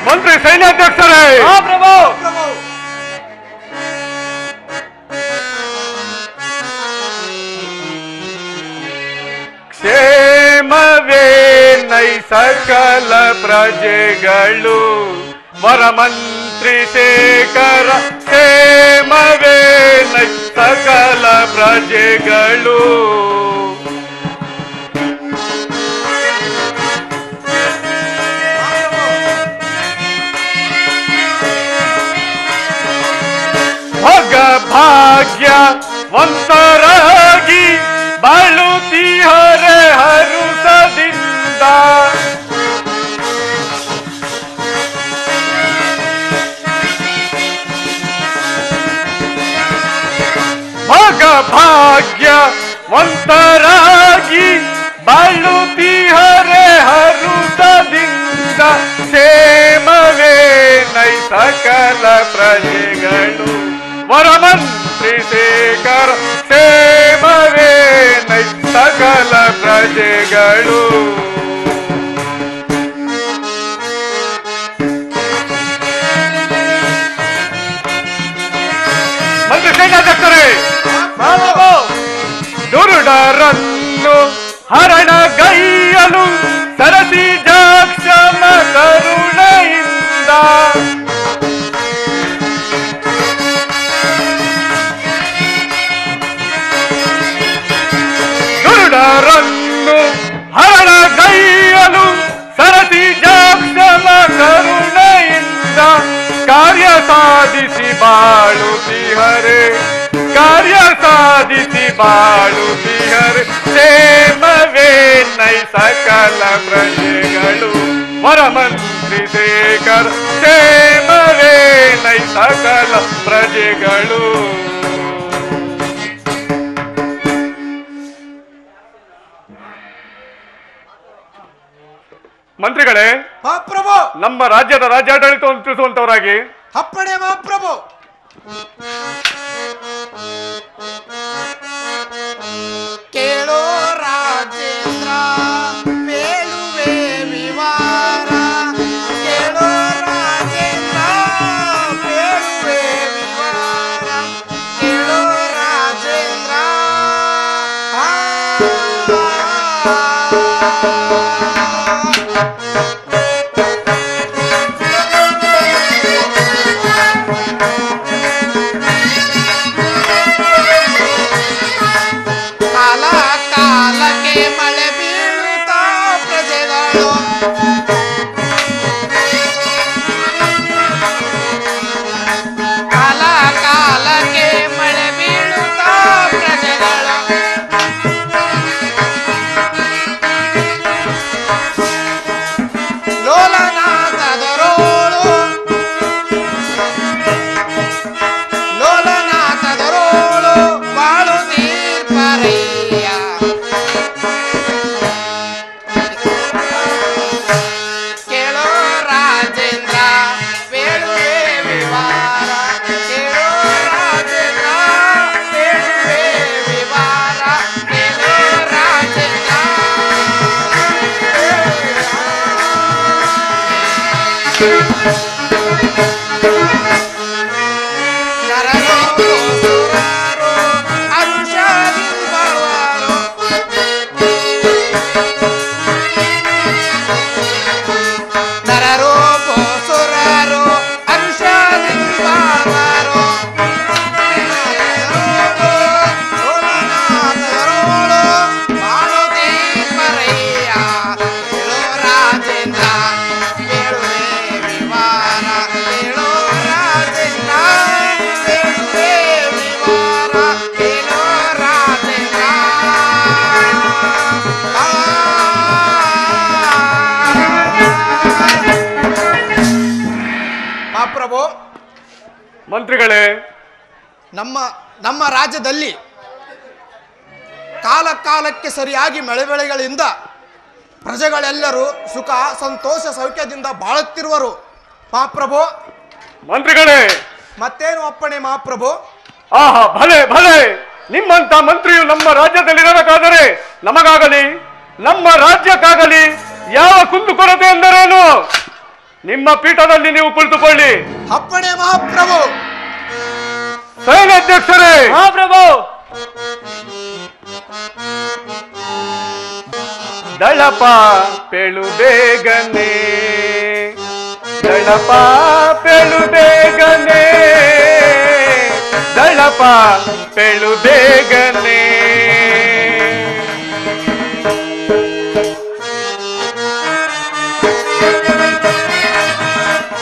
ಮಂತ್ರಿ ಸೈನ್ಯಾಧ್ಯಕ್ಷರೇ. ಪ್ರಭು. ಕ್ಷೇಮವೇ ನೈ ಸಕಲ ಪ್ರಜೆಗಳು ವರಮಂತ್ರಿ ಶೇಖರ. ಕ್ಷೇಮವೇ ನೈ ಸಕಲ ಪ್ರಜೆಗಳು. ಭಾಗ್ಯವಂತರಾಗಿ ಬಾಳುತ್ತೀಹರೆ ಹರುಸದಿಂದ. ಭಾಗ್ಯವಂತರಾಗಿ ಬಾಳುತ್ತೀಹರೆ ಹರುಸದಿಂದ. ಕ್ಷೇಮವೇ ನೈ ಸಕಲ ಪ್ರಜೆಗಳು ವರಮಂತ್ರಿ ಶೇಖರ. ಕ್ಷೇಮವೇ ನೈ ಸಕಲ ಪ್ರಜೆಗಳು. ಮಂತ್ರಿ ಸೈನ್ಯಾಧ್ಯಕ್ಷರೇ. ದುರುಡರನ್ನು ಹರಣಗೈಯಲು ಸರಸಿ ಜಾಕ್ಷಮ ಕರುಣೆಯಿಂದ. ದುರುಡರನ್ನು ಹರಣಗೈಯಲು ಸರಸಿ ಜಾಕ್ಷಮ ಕರುಣೆಯಿಂದ. ಕಾರ್ಯ ಸಾಧಿಸಿ ಬಾಳುತ್ತೀಹರೆ. ಕಾರ್ಯ ಸಾಧಿಸಿ ಬಾಳುತ್ತೀಹರೆ. ಕ್ಷೇಮವೇ ನೈ ಸಕಲ ಪ್ರಜೆಗಳು ವರಮಂತ್ರಿ ಶೇಖರ. ಕ್ಷೇಮವೇ ನೈ ಸಕಲ ಪ್ರಜೆಗಳು. ಮಂತ್ರಿಗಳೇ, ಮಹಾಪ್ರಭು. ನಮ್ಮ ರಾಜ್ಯದ ರಾಜ್ಯಾಡಳಿತವನ್ನು ತಿಳಿಸುವಂತವರಾಗಿ ಅಪ್ಪಣೆ ಮಹಾಪ್ರಭು. ಕೇಳೋ ರಾಜೇಂದ್ರ ಬೇಳುವೆ ವಿವಾರ. ಕೇಳೋ ರಾಜೇಂದ್ರ ಬೇಳುವೆ ವಿವಾರ. ಕೇಳೋ ರಾಜೇಂದ್ರ. ಮಂತ್ರಿಗಳೇ, ನಮ್ಮ ರಾಜ್ಯದಲ್ಲಿ ಕಾಲ ಕಾಲಕ್ಕೆ ಸರಿಯಾಗಿ ಮಳೆ ಬೆಳೆಗಳಿಂದ ಪ್ರಜೆಗಳೆಲ್ಲರೂ ಸುಖ ಸಂತೋಷ ಸೌಖ್ಯದಿಂದ ಬಾಳುತ್ತಿರುವರು ಮಹಾಪ್ರಭು. ಮಂತ್ರಿಗಳೇ, ಮತ್ತೇನು ಅಪ್ಪಣೆ ಮಹಾಪ್ರಭು? ಆಹಾ, ಭಲೆ ಭಲೆ. ನಿಮ್ಮಂತ ಮಂತ್ರಿಯು ನಮ್ಮ ರಾಜ್ಯದಲ್ಲಿರಬೇಕಾದರೆ ನಮಗಾಗಲಿ ನಮ್ಮ ರಾಜ್ಯಕ್ಕಾಗಲಿ ಯಾವ ಕುಂದುಕೊರತೆ ಎಂದರೇನು? ನಿಮ್ಮ ಪೀಠದಲ್ಲಿ ನೀವು ಕುಳಿತುಕೊಳ್ಳಿ. ಅಪ್ಪಣೆ ಮಹಾಪ್ರಭು. ಸೈನ್ಯಾಧ್ಯಕ್ಷರೇ. ಮಹಾಪ್ರಭು. ದಳಪ ಪೇಳು ಬೇಗನೆ, ದಳಪ ಪೇಳು ಬೇಗನೆ, ದಳಪ ಪೇಳು ಬೇಗನೆ.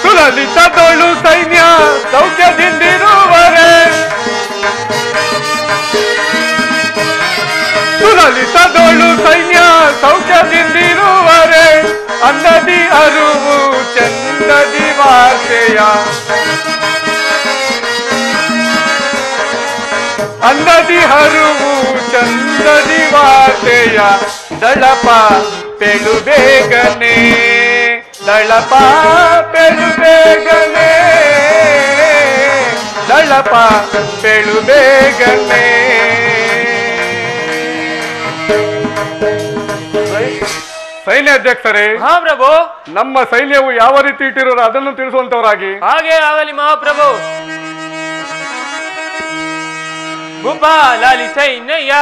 ಸುಲಲಿತದೊಳು ಸೈನ್ಯ ಸೌಖ್ಯದಿಂದಿರುವರೆ, ಸುಲಲಿತದೊಳು ಸೈನ್ಯ ಸೌಖ್ಯದಿಂದಿರುವರೆ, ಅನ್ನದಿ ಅರುವು ಚಂದದಿ ವಾರ್ತೆಯ, ಅನ್ನದಿ ಹರುವು ಚಂದದಿ ವಾರ್ತೆಯ, ದಳಪ ಪೆಳು ಬೇಗನೆ, ದಳಪ ಪೆಳು ಬೇಗನೆ, ದಳಪ ಪೆಳು ಬೇಗನೆ. ಸೈನ್ಯಾಧ್ಯಕ್ಷರೇ. ಮಹಾಪ್ರಭು. ನಮ್ಮ ಸೈನ್ಯವು ಯಾವ ರೀತಿ ಇಟ್ಟಿರೋರು ಅದನ್ನು ತಿಳಿಸುವಂತವರಾಗಿ. ಹಾಗೆ ಆಗಲಿ ಮಹಾಪ್ರಭು. ಭೂಪಾಲಾಲಿ ಸೈನ್ಯ,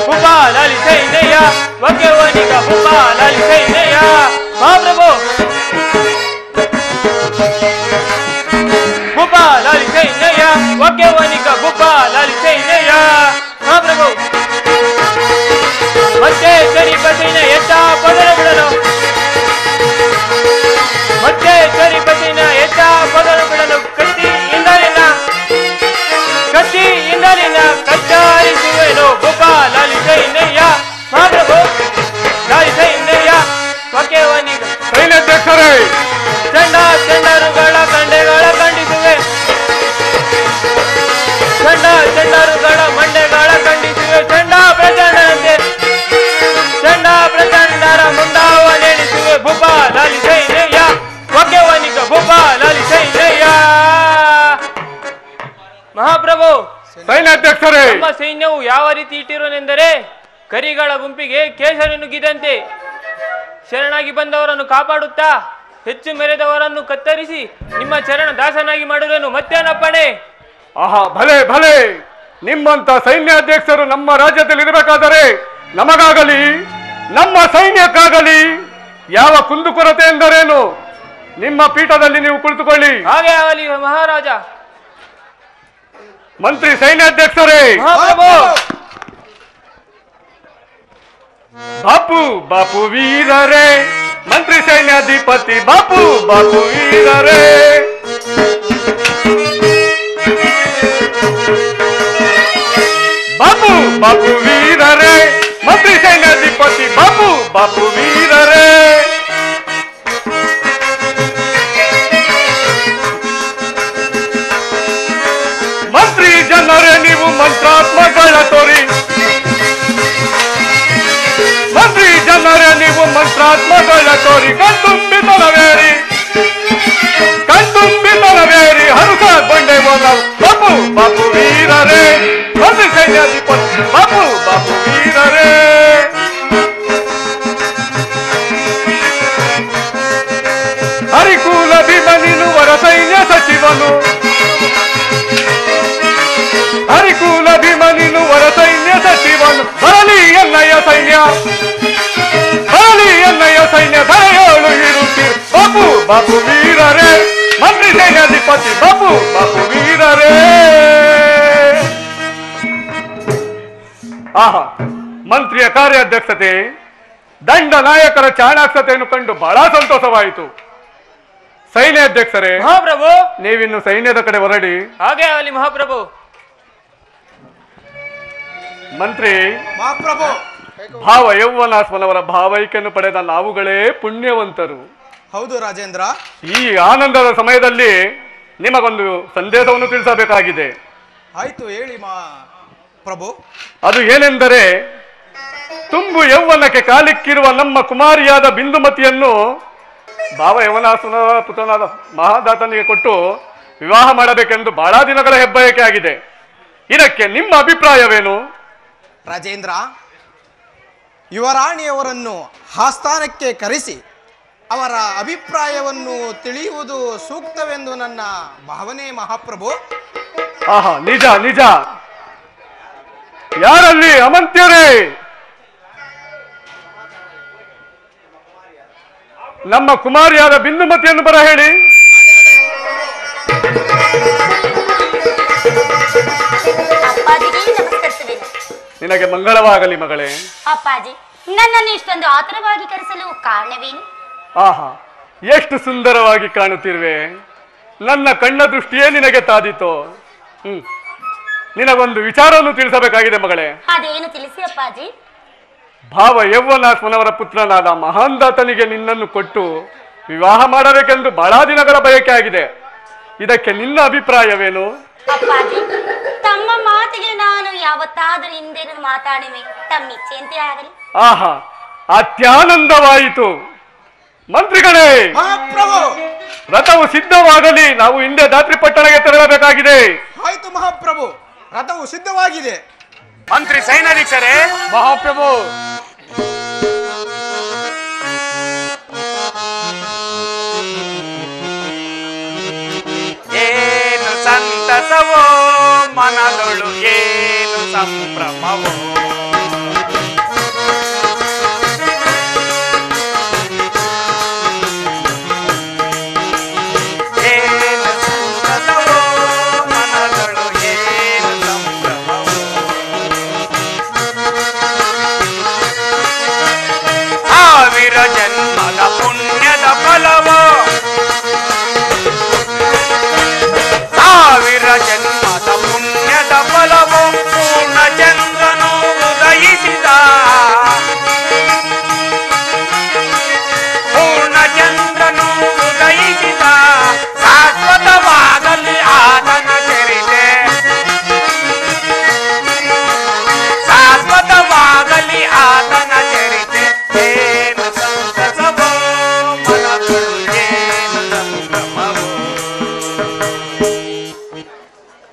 ಭೂಪಾಲಾಲಿ ಸೈನ್ಯ, ವಗ್ಯವನಿಗ ಭೂಪಾಲಾಲಿ ಸೈನ್ಯ. ಮಹಾಪ್ರಭು. ಭೂಪಾಲಾಲಿ ಸೈನ್ಯ, ವಗ್ಯವನಿಗ ಭೂಪಾಲಾಲಿ ಸೈನ್ಯ. ಮಹಾಪ್ರಭು. ಮತ್ತೆ ಚರಿಪತಿನ ಎತ್ತ ಪದರ ಬಿಡಲು, ಮತ್ತೆ ಚರಿಪತಿನ ಎತ್ತ ಪದರ ಬಿಡಲು, ಕತ್ತಿಯಿಂದಲಿನ ಕತ್ತಿಯಿಂದಲಿನ ಕಚ್ಚಾರಿಸುವೆನು ಭೂಪಾಲಾಲಿ ಸೈನ್ಯ. ಮಹಾಪ್ರಭು. ಲಾಲಿ ಸೈನ್ಯ, ವಗ್ಯವನಿಗ. ಸೈನ್ಯಾಧ್ಯಕ್ಷರೇ. ಚಂಡರುಗಳ ಕಂಡೆಗಳ ಖಂಡಿಸುವೆ, ಚಂಡರುಗಳ ಮಂಡೆಗಳ ಖಂಡಿಸುವೆ. ಚಂಡ ಪ್ರಚಂಡರಂತೆ ಚಂಡ ಪ್ರಚಂಡರ ಮುಂಡಾವ ನೆನೆಸುವೆ ಭೂಪಾಲಾಲಿ ಸೈನ್ಯ. ವಗ್ಯವನಿಗ ಭೂಪಾಲಾಲಿ ಸೈನ್ಯ. ಮಹಾಪ್ರಭು. ಸೈನ್ಯಾಧ್ಯಕ್ಷರೇ. ನಮ್ಮ ಸೈನ್ಯವು ಯಾವ ರೀತಿ ಇಟ್ಟಿರೋನೆಂದರೆ, ಕರಿಗಳ ಗುಂಪಿಗೆ ಕೇಸರಿ ನುಗ್ಗಿದಂತೆ ಶರಣಾಗಿ ಬಂದವರನ್ನು ಕಾಪಾಡುತ್ತಾ ಹೆಚ್ಚು ಮೆರೆದವರನ್ನು ಕತ್ತರಿಸಿ ನಿಮ್ಮ ಚರಣ ದಾಸನಾಗಿ ಮಾಡುವೆನು. ಮತ್ತೇನಪ್ಪಣೆ? ಆಹಾ, ಭಲೆ ಭಲೆ. ನಿಮ್ಮಂತ ಸೈನ್ಯಾಧ್ಯಕ್ಷರು ನಮ್ಮ ರಾಜ್ಯದಲ್ಲಿ ಇರಬೇಕಾದರೆ ನಮಗಾಗಲಿ ನಮ್ಮ ಸೈನ್ಯಕ್ಕಾಗಲಿ ಯಾವ ಕುಂದುಕೊರತೆ ಎಂದರೇನು? ನಿಮ್ಮ ಪೀಠದಲ್ಲಿ ನೀವು ಕುಳಿತುಕೊಳ್ಳಿ. ಹಾಗೆ ಆಗಲಿ ಮಹಾರಾಜ. ಮಂತ್ರಿ ಸೈನ್ಯಾಧ್ಯಕ್ಷರೇ. ಮಹಾಪ್ರಭು. ಬಾಪು ಬಾಪು ವೀರರೇ, ಮಂತ್ರಿ ಸೈನ್ಯಾಧಿಪತಿ ಬಾಪು ಬಾಪು ವೀರರೇ, ಬಾಪು ಬಾಪು ವೀರರೇ, ಮಂತ್ರಿ ಸೈನ್ಯಾಧಿಪತಿ ಬಾಪು ಬಾಪು ವೀರರೇ. ಮಂತ್ರಿ ಜನರೇ ನೀವು ಮಂತ್ರಾತ್ಮಗಳ ತೋರಿ, ಮಂತ್ರಿ ಜನರೇ ನೀವು ಮಂತ್ರಾತ್ಮಗಳ ತೋರಿ, ಕಣ್ತುಂಬಿತನವೇರಿ ಕಣ್ತುಂಬಿತನವೇರಿ ಹರುಸ ಗೊಂಡೆವೋ ನಾವು ಬಾಪು ಬಾಪು ವೀರರೇ, ಮಂತ್ರಿ ಸೈನ್ಯಾಧಿಪತಿ ಬಾಪು ಬಾಪು ವೀರರೇ. ಹರಿಕೂಲ ಭೀಮನಿನು ವರ ಸೈನ್ಯ ಸಚಿವನು, ಹರಿಕೂಲ ಭೀಮನಿನು ವರ ಸೈನ್ಯ ಸಚಿವನು, ಬರಲಿ ಎನ್ನಯ್ಯ ಸೈನ್ಯ, ಬರಲಿ ಎನ್ನಯ್ಯ ಸೈನ್ಯ, ಧರೆಯೋಳು ಇರುತ್ತೀರಿ ಬಾಪು ಬಾಪು ವೀರರೇ, ಮಂತ್ರಿ ಸೈನ್ಯಾಧಿಪತಿ ಬಾಪು ಬಾಪು ವೀರರೇ. ಆಹಾ, ಮಂತ್ರಿಯ ಕಾರ್ಯಾಧ್ಯಕ್ಷತೆ, ದಂಡ ನಾಯಕರ ಚಾಣಾಕ್ಷತೆಯನ್ನು ಕಂಡು ಬಹಳ ಸಂತೋಷವಾಯಿತು. ಸೈನ್ಯಾಧ್ಯಕ್ಷರೇ. ಮಹಾಪ್ರಭು. ನೀವಿನ್ನು ಸೈನ್ಯದ ಕಡೆ ಹೊರಡಿ. ಹಾಗೆ ಆಗಲಿ ಮಹಾಪ್ರಭು. ಮಂತ್ರಿ. ಮಹಾಪ್ರಭು. ಭಾವ ಯೌವನಾಸ್ಮನವರ ಭಾವೈಕ್ಯನ್ನು ಪಡೆದ ನಾವುಗಳೇ ಪುಣ್ಯವಂತರು. ಹೌದು ರಾಜೇಂದ್ರ. ಈ ಆನಂದದ ಸಮಯದಲ್ಲಿ ನಿಮಗೊಂದು ಸಂದೇಶವನ್ನು ತಿಳಿಸಬೇಕಾಗಿದೆ. ಆಯ್ತು, ಹೇಳಿ ಪ್ರಭು. ಅದು ಏನೆಂದರೆ, ತುಂಬು ಯೌವನಕ್ಕೆ ಕಾಲಿಕ್ಕಿರುವ ನಮ್ಮ ಕುಮಾರಿಯಾದ ಬಿಂದುಮತಿಯನ್ನು ಭಾವ ಯೌವನಾಸ್ಮನವರ ಪುತ್ರನಾದ ಮಹಾದಾತನಿಗೆ ಕೊಟ್ಟು ವಿವಾಹ ಮಾಡಬೇಕೆಂದು ಬಹಳ ದಿನಗಳ ಹೆಬ್ಬಯಕೆ ಆಗಿದೆ. ಇದಕ್ಕೆ ನಿಮ್ಮ ಅಭಿಪ್ರಾಯವೇನು? ರಾಜೇಂದ್ರ, ಯುವರಾಣಿಯವರನ್ನು ಆಸ್ಥಾನಕ್ಕೆ ಕರೆಸಿ ಅವರ ಅಭಿಪ್ರಾಯವನ್ನು ತಿಳಿಯುವುದು ಸೂಕ್ತವೆಂದು ನನ್ನ ಭಾವನೆ ಮಹಾಪ್ರಭು. ಆಹಾ, ನಿಜ ನಿಜ. ಯಾರಲ್ಲಿ ಅಮಂತ್ಯರೇ? ನಮ್ಮ ಕುಮಾರಿಯಾದ ಬಿಂದುಮತಿಯನ್ನು ಬರ ಹೇಳಿ. ನಿನಗೆ ಮಂಗಳವಾಗಲಿ ಮಗಳೇ. ಅಪ್ಪಾಜಿ, ನನ್ನನ್ನು ಇಷ್ಟೊಂದು ಆತುರವಾಗಿ ಕರೆಸಲು ಕಾರಣವೇನು? ಆಹಾ, ಎಷ್ಟು ಸುಂದರವಾಗಿ ಕಾಣುತ್ತಿರುವೆ. ನನ್ನ ಕಣ್ಣ ದೃಷ್ಟಿಯೇ ನಿನಗೆ ತಾದಿತು. ನಿನಗೊಂದು ವಿಚಾರವನ್ನು ತಿಳಿಸಬೇಕಾಗಿದೆ ಮಗಳೇ. ಅದೇನು ತಿಳಿಸಿ ಅಪ್ಪಾಜಿ. ಭಾವ ಯೌವನಾಶ್ವನವರ ಪುತ್ರನಾದ ಮಹಾಂದಾತನಿಗೆ ನಿನ್ನನ್ನು ಕೊಟ್ಟು ವಿವಾಹ ಮಾಡಬೇಕೆಂದು ಬಹಳ ದಿನಗಳ ಬಯಕೆ ಆಗಿದೆ. ಇದಕ್ಕೆ ನಿನ್ನ ಅಭಿಪ್ರಾಯವೇನು? ಅಪ್ಪಾಜಿ, ತಮ್ಮ ಮಾತಿಗೆ ನಾನು ಯಾವತ್ತಾದರೂ ಹಿಂದೇನು ಮಾತಾಡಿವೆ. ತಮ್ಮ ಇಚ್ಛೆಯಂತೆ ಆಗಲಿ. ಆಹಾ, ಅತ್ಯಾನಂದವಾಯಿತು. ಮಂತ್ರಿಗಳೇ, ಮಹಾಪ್ರಭು, ರಥವು ಸಿದ್ಧವಾಗಲಿ. ನಾವು ಹಿಂದೆ ದಾತ್ರಿ ಪಟ್ಟಣಕ್ಕೆ ತೆರಳಬೇಕಾಗಿದೆ. ಆಯ್ತು ಮಹಾಪ್ರಭು, ರಥವು ಸಿದ್ಧವಾಗಿದೆ. ಮಂತ್ರಿ ಸೈನಾಧೀಶರೇ. ಮಹಾಪ್ರಭು, ಏನು ಸಂತಸವೋ ಮನದೊಳು, ಏನು ಸಂಭ್ರಮವೋ. ಏನು ಸಂತಸವೋ ಮನದೊಳು, ಏನು ಸಂಭ್ರಮವೋ. ಸಾವಿರ ಜನ್ಮದ ಪುಣ್ಯದ ಫಲವೋ, ಸಾವಿರ ಜನ್ಮದ ಪುಣ್ಯದ ಫಲವೋ. ಪೂರ್ಣ ಚಂದ್ರನು ಉದಯಿಸಿದ, ಪೂರ್ಣ ಚಂದ್ರನು ಉದಯಿಸಿದ. ಶಾಶ್ವತವಾಗಲಿ ಆತನ ಚರಿತೆ, ಶಾಶ್ವತವಾಗಲಿ ಆತನ ಚರಿತೆ. ಏನು ಸಂತಸವೋ ಮನದೊಳು, ಏನು ಸಂಭ್ರಮವೋ.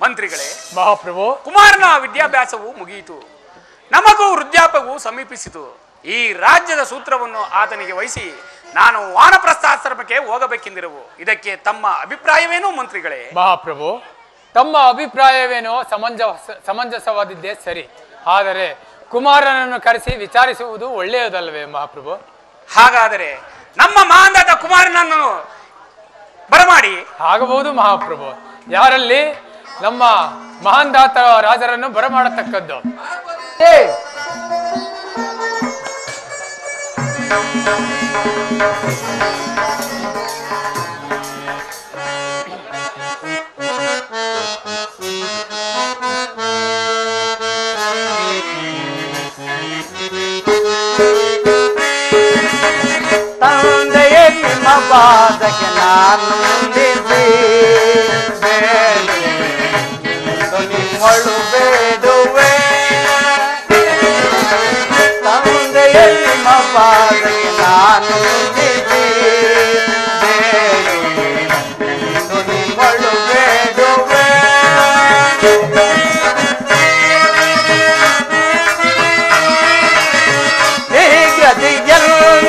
ಮಂತ್ರಿಗಳೇ, ಮಹಾಪ್ರಭು, ಕುಮಾರನ ವಿದ್ಯಾಭ್ಯಾಸವು ಮುಗಿಯಿತು. ನಮಗೂ ವೃದ್ಧಾಪ್ಯವು ಸಮೀಪಿಸಿತು. ಈ ರಾಜ್ಯದ ಸೂತ್ರವನ್ನು ಆತನಿಗೆ ವಹಿಸಿ ನಾನು ವಾನಪ್ರಸ್ಥಾಶ್ರಮಕ್ಕೆ ಹೋಗಬೇಕೆಂದಿರುವು. ಇದಕ್ಕೆ ತಮ್ಮ ಅಭಿಪ್ರಾಯವೇನು ಮಂತ್ರಿಗಳೇ? ಮಹಾಪ್ರಭು, ತಮ್ಮ ಅಭಿಪ್ರಾಯವೇನೋ ಸಮಂಜಸವಾದಿದ್ದೇ ಸರಿ. ಆದರೆ ಕುಮಾರನನ್ನು ಕರೆಸಿ ವಿಚಾರಿಸುವುದು ಒಳ್ಳೆಯದಲ್ಲವೇ ಮಹಾಪ್ರಭು? ಹಾಗಾದರೆ ನಮ್ಮ ಮಹಾಂದಾತ ಕುಮಾರನನ್ನು ಬರಮಾಡಿ. ಆಗಬಹುದು ಮಹಾಪ್ರಭು. ಯಾರಲ್ಲಿ ನಮ್ಮ ಮಹಾಂದಾತ ರಾಜರನ್ನು ಬರಮಾಡತಕ್ಕದ್ದು. ತಂದೆಯೇ ನಿಮ್ಮ ಪಾದಕ್ಕೆ ನಾನು ನಿಂದಿಸಿ ನಿಮ್ಮಳು ಬೇಡುವೆ. ತಂದೆಯೇ ನಿಮ್ಮ ಪಾದಕ್ಕೆ ನಾನು ನಿಂದಿಸಿ ನಿಮ್ಮಳು ಬೇಡುವೆ.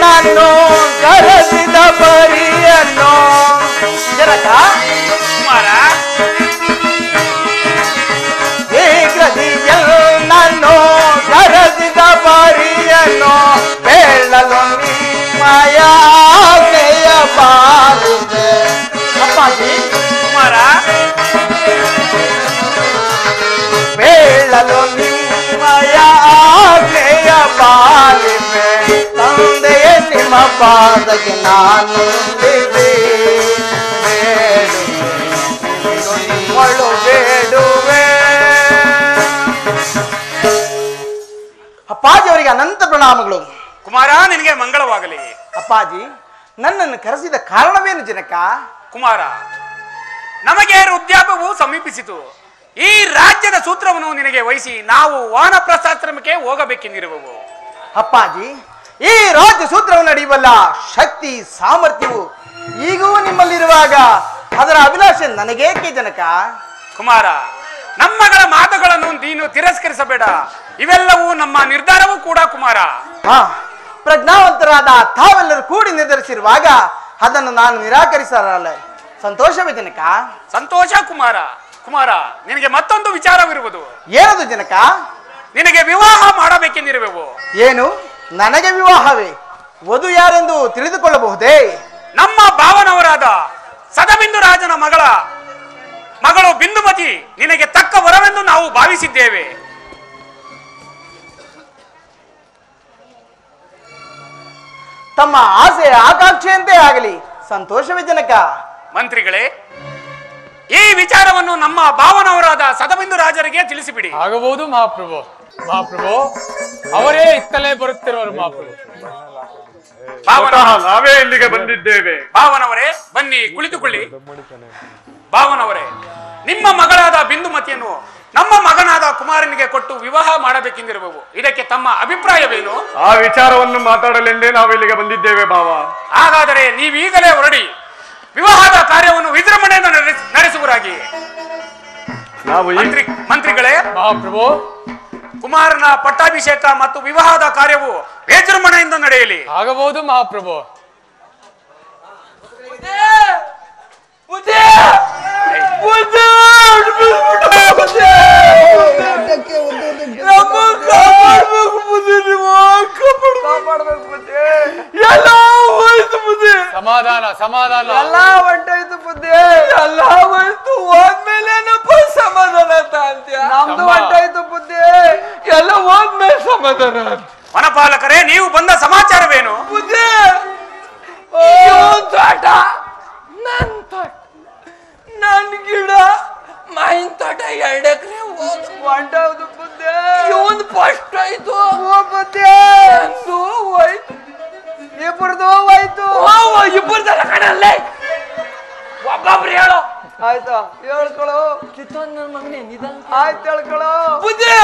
ನಾನು ಕರೆಸಿದ ಪರಿಯನ್ನು ಜನಕ ಕುಮಾರ, ನಾನು ಕರೆಸಿದ ಪರಿಯನ್ನು ಬೇಳಲು ನಿಮ್ಮಯಾಜ್ಞೆಯ ಪಾಲಿದೆ. ಅಪ್ಪಾಜಿ, ಕುಮಾರ, ಬೇಳಲು ನಿಮ್ಮಯ ಆಜ್ಞೆಯ ಪಾಲಿದೆ. ತಂದೆಯ ನಿಮ್ಮ ಪಾದಕ್ಕೆ ನಾನು ನಿಮ್ಮಳು ಬೇಡುವೆ. ಅಪ್ಪಾಜಿ ಅವರಿಗೆ ಅನಂತ ಪ್ರಣಾಮಗಳು. ಕುಮಾರ, ನಿನಗೆ ಮಂಗಳವಾಗಲಿ. ಅಪ್ಪಾಜಿ, ನನ್ನನ್ನು ಕರೆಸಿದ ಕಾರಣವೇನು ಜನಕ? ಕುಮಾರ, ನಮಗೆ ವೃದ್ಧಾಪ್ಯವು ಸಮೀಪಿಸಿತು. ಈ ರಾಜ್ಯದ ಸೂತ್ರವನ್ನು ನಿನಗೆ ವಹಿಸಿ ನಾವು ವಾನಪ್ರಸ್ಥಾಶ್ರಮಕ್ಕೆ ಹೋಗಬೇಕೆಂದಿರುವವು. ಅಪ್ಪಾಜಿ, ಈ ರಾಜ್ಯ ಸೂತ್ರವನ್ನು ನಡೆಯುವಲ್ಲ ಶಕ್ತಿ ಸಾಮರ್ಥ್ಯವು ಈಗೂ ನಿಮ್ಮಲ್ಲಿರುವಾಗ ಅದರ ಅಭಿಲಾಷೆ ನನಗೇಕೆ ಜನಕ? ಕುಮಾರ, ನಮ್ಮಗಳ ಮಾತುಗಳನ್ನು ನೀನು ತಿರಸ್ಕರಿಸಬೇಡ. ಇವೆಲ್ಲವೂ ನಮ್ಮ ನಿರ್ಧಾರವೂ ಕೂಡ ಕುಮಾರ. ಹಾ, ಪ್ರಜ್ಞಾವಂತರಾದ ತಾವೆಲ್ಲರೂ ಕೂಡಿ ನಿರ್ಧರಿಸಿರುವಾಗ ಅದನ್ನು ನಾನು ನಿರಾಕರಿಸಲ್ಲ. ಸಂತೋಷವೇ ಜನಕ? ಸಂತೋಷ ಕುಮಾರ. ಕುಮಾರ, ನಿನಗೆ ಮತ್ತೊಂದು ವಿಚಾರವಿರುವುದು. ಏನದು ಜನಕ? ನಿನಗೆ ವಿವಾಹ ಮಾಡಬೇಕೆಂದಿರುವೆವು. ಏನು? ನನಗೆ ವಿವಾಹವೇ? ವಧು ಯಾರೆಂದು ತಿಳಿದುಕೊಳ್ಳಬಹುದೇ? ನಮ್ಮ ಭಾವನವರಾದ ಸದಬಿಂದು ರಾಜನ ಮಗಳು ಬಿಂದುಮತಿ ನಿನಗೆ ತಕ್ಕ ವರವೆಂದು ನಾವು ಭಾವಿಸಿದ್ದೇವೆ. ತಮ್ಮ ಆಸೆ ಆಕಾಂಕ್ಷೆಯಂತೆ ಆಗಲಿ. ಸಂತೋಷವೇ ಜನಕ? ಮಂತ್ರಿಗಳೇ, ಈ ವಿಚಾರವನ್ನು ನಮ್ಮ ಭಾವನವರಾದ ಸದಬಿಂದು ರಾಜರಿಗೆ ತಿಳಿಸಿಬಿಡಿ. ಆಗಬಹುದು ಮಹಾಪ್ರಭು. ಮಹಾಪ್ರಭು, ಅವರೇ ಇತ್ತಲೇ ಬರುತ್ತಿರುವರು ಮಹಾಪ್ರಭು. ನಾವೇ ಇಲ್ಲಿಗೆ ಬಂದಿದ್ದೇವೆ. ಭಾವನವರೇ, ಬನ್ನಿ ಕುಳಿತುಕೊಳ್ಳಿ. ಭಾವನವರೇ, ನಿಮ್ಮ ಮಗಳಾದ ಬಿಂದುಮತಿಯನ್ನು ನಮ್ಮ ಮಗನಾದ ಕುಮಾರನಿಗೆ ಕೊಟ್ಟು ವಿವಾಹ ಮಾಡಬೇಕೆಂದಿರುವೆವು. ಇದಕ್ಕೆ ತಮ್ಮ ಅಭಿಪ್ರಾಯವೇನು? ಆ ವಿಚಾರವನ್ನು ಮಾತಾಡಲೆಂದೇ ನಾವು ಇಲ್ಲಿಗೆ ಬಂದಿದ್ದೇವೆ ಭಾವ. ಹಾಗಾದರೆ ನೀವೀಗಲೇ ಹೊರಡಿ ವಿವಾಹದ ಕಾರ್ಯವನ್ನು ವಿಜೃಂಭಣೆಯಿಂದ ನಡೆಸುವರಾಗಿ. ನಾವು ಮಂತ್ರಿಗಳೇ, ಮಹಾಪ್ರಭು, ಕುಮಾರನ ಪಟ್ಟಾಭಿಷೇಕ ಮತ್ತು ವಿವಾಹದ ಕಾರ್ಯವು ವಿಜೃಂಭಣೆಯಿಂದ ನಡೆಯಲಿ. ಆಗಬಹುದು ಮಹಾಪ್ರಭು. ಸಮಾಧಾನ ಸಮಾಧಾನ. ಎಲ್ಲ ಹೊಂಟೋಯ್ತು ಬುದ್ಧಿ, ಎಲ್ಲ ಹೋಯ್ತು. ಹೋದ್ಮೇಲೇನಪ್ಪ ಸಮಾಧಾನ ಅಂತ ಅಂತ್ಯ? ನಮ್ದು ಹೊಂಟೋಯ್ತು ಬುದ್ಧಿ, ಎಲ್ಲ ಹೋದ್ಮೇಲೆ ಸಮಾಧಾನ ಅಂತ. ವನಪಾಲಕರೇ, ನೀವು ಬಂದ ಸಮಾಚಾರವೇನು? ಬುದ್ಧಿ, ತೋಟ, ನನ್ ತೋಟ, ನನ್ ಗಿಡ, ಮಾಯಿನ ತೋಟ 2 ಎಕರೆ ಹೊಂಟೋದು ಬುದ್ಧಿ. ಇವನ್ ಫಸ್ಟ್ ಆಯ್ತು ಬುದ್ಧಿ, ನಂದು ಹೋಯ್ತು, ಇಬ್ಬರದು ಹೋಯ್ತು. ಇಬ್ಬರದಲ್ಲ ಕಣಲ್ಲೇ, ಒಬ್ಬೊಬ್ರು ಹೇಳು. ಆಯ್ತಾ, ಹೇಳ್ಕೊಳು. ಕಿತ್ತೊಂದ್ ನನ್ನ ಮಗನೇ ನಿಧಾನ. ಆಯ್ತು, ಹೇಳ್ಕೊಳು. ಬುದ್ಧಿ,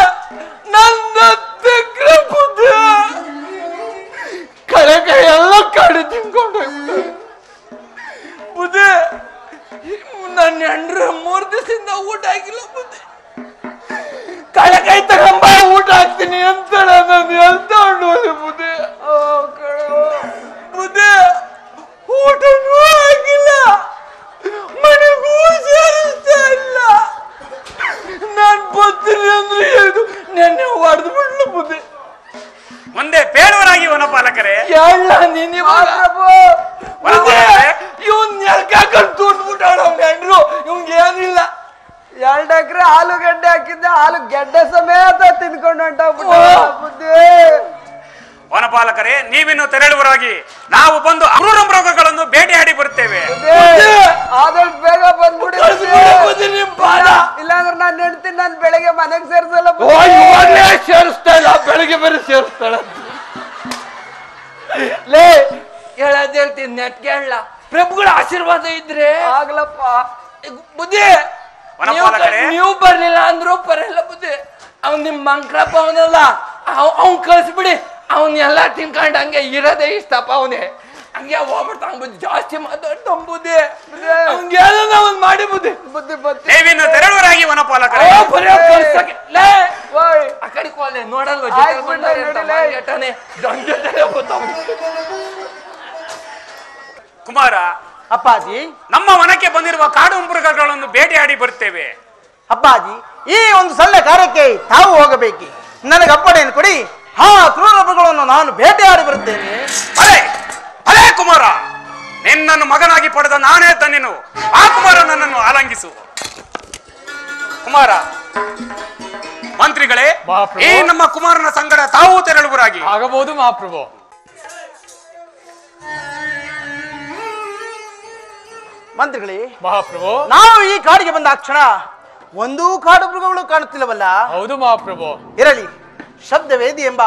ನನ್ನ ತೆಗ್ರೆ ಬುದ್ಧಿ, ಕಳೆಕ ಎಲ್ಲ ಕಡೆ ತಿನ್ಕೊಂಡು ಬುದ್ಧಿ. ನನ್ನ ಹೆಂಡ್ರ 3 ದಿವಸದಿಂದ ಊಟ ಆಗಿಲ್ಲ ಬುದ್ಧಿ. ಕಳೆಕಾಯಿ ತಗೊಂಬ ಊಟ ಹಾಕ್ತೀನಿ ಅಂತ ನಾನು ಹೇಳ್ತೊಂಡು ಬುದ್ಧಿ. ಬುದ್ಧಿ, ಊಟನೂ ಆಗಿಲ್ಲ, ಮನೆಗೂ ಸೇರಿಸ್ತಾ ಇಲ್ಲ. ನಾನು ಬರ್ತೀನಿ ಅಂದ್ರೆ ಇದು ನೆನ್ನೆ ಹೊಡೆದು ಬಿಡ್ಲು ಬುದ್ಧಿ. ಮುಂದೆ ಬೇಡವರಾಗಿ ವನಪಾಲಕರೇ. ಎಲ್ಲ ನೀನಿ ಇವನ್ ನೆಲ್ಕಾಕೊಂಡು ತುಂಡ್ಬಿಟ್ಟಾಡ ಹೆಂಡ್ರು. ಇವಂಗ ಏನಿಲ್ಲ, 2 ಎಕರೆ ಆಲೂಗಡ್ಡೆ ಹಾಕಿದ್ದೆ, ಆಲೂಗಡ್ಡೆ ಸಮೇತ ತಿನ್ಕೊಂಡು ಹೊಂಟೋಗ್ಬಿಟ್ಟ ಬುದ್ಧಿ. ವನಪಾಲಕರೇ, ನೀವಿನ್ನು ತೆರಳುವರಾಗಿ ನಾವು ಬಂದು ಅಕ್ರೂರ ಮೃಗಗಳನ್ನು ಬೇಟೆಯಾಡಿ ಬರುತ್ತೇವೆ. ಆದಷ್ಟು ಬೇಗ ಬಂದ್ಬಿಡಿ ನಿಮ್ ಪಾದ. ಇಲ್ಲಾಂದ್ರೆ ನಾನು ನೆಡ್ತೀನಿ, ನಾನು ಬೆಳಗ್ಗೆ ಮನೆಗೆ ಸೇರಿಸಲ್ಲ. ಸೇರಿಸ್ತಾ ಇಲ್ಲ, ಬೆಳಗ್ಗೆ ಬೇರೆ ಸೇರಿಸ್ತಾಳ. ಲೇ, ಹೇಳದ್ ಹೇಳ್ತೀನಿ, ನೆಟ್ಗೆ ಹೇಳ. ಪ್ರಭುಗಳ ಆಶೀರ್ವಾದ ಇದ್ರೆ ಆಗ್ಲಪ್ಪ ಬುದ್ಧಿ. ನೀವು ಬರ್ಲಿಲ್ಲ ಅಂದ್ರೂ ಬರಲ್ಲ ಬುದ್ಧಿ. ಅವ್ನ್ ನಿಮ್ ಮಂಕ್ರಪ್ಪ ಅವನಲ್ಲ, ಅವ್ನ್ ಕಳ್ಸ್ಬಿಡಿ. ಅವನ್ನೆಲ್ಲ ತಿನ್ಕೊಂಡು ಹಂಗೆ ಇರೋದೇ ಇಷ್ಟಪ್ಪ. ಅವನೇ ಹಂಗೆ ಹೋಗ್ಬಿಡ್ತಾನ ಬುದ್ಧಿ, ಜಾಸ್ತಿ ಮಾತಾಡ್ತಾನ ಬುದ್ಧಿ. ಅವ್ನ್ಗೆ ಒಂದ್ ಮಾಡಿ ಬುದ್ಧಿ. ಬುದ್ಧಿ ಬುದ್ಧಿ ತೆರಳುವರಾಗಿ ವನಪಾಲಕರೇ. ಆ ಕಡೆ ಕೋಲೆ ನೋಡಲ್ವ ಕುಮಾರ. ಅಪ್ಪಾಜಿ, ನಮ್ಮ ವನಕ್ಕೆ ಬಂದಿರುವ ಕಾಡು ಮೃಗಗಳನ್ನು ಬೇಟೆಯಾಡಿ ಬರುತ್ತೇವೆ. ಅಪ್ಪಾಜಿ, ಈ ಒಂದು ಸಣ್ಣ ಕಾರ್ಯಕ್ಕೆ ತಾವು ಹೋಗಬೇಕು. ನನಗೆ ಅಪ್ಪಣೆಯನ್ನು ಕೊಡಿ. ಕ್ರೂರ ಮೃಗಗಳನ್ನು ನಾನು ಬೇಟೆಯಾಡಿ ಬರುತ್ತೇನೆ. ಅಲೇ ಕುಮಾರ, ನಿನ್ನನ್ನು ಮಗನಾಗಿ ಪಡೆದ ನಾನೇ ತನ್ನೇನು. ಆ ಕುಮಾರ ನನ್ನನ್ನು ಆಲಂಗಿಸು. ಕುಮಾರ, ಮಂತ್ರಿಗಳೇ, ಈ ನಮ್ಮ ಕುಮಾರನ ಸಂಗಡ ತಾವು ತೆರಳುವರಾಗಿ. ಆಗಬಹುದು ಮಹಾಪ್ರಭು. ಮಂತ್ರಿಗಳೇ, ಮಹಾಪ್ರಭು, ನಾವು ಈ ಕಾಡಿಗೆ ಬಂದ ಕ್ಷಣ ಒಂದೂ ಕಾಡು ಮೃಗಗಳು ಕಾಣುತ್ತಿಲ್ಲವಲ್ಲ? ಹೌದು ಮಹಾಪ್ರಭು. ಇರಲಿ, ಶಬ್ದವೇದಿ ಎಂಬ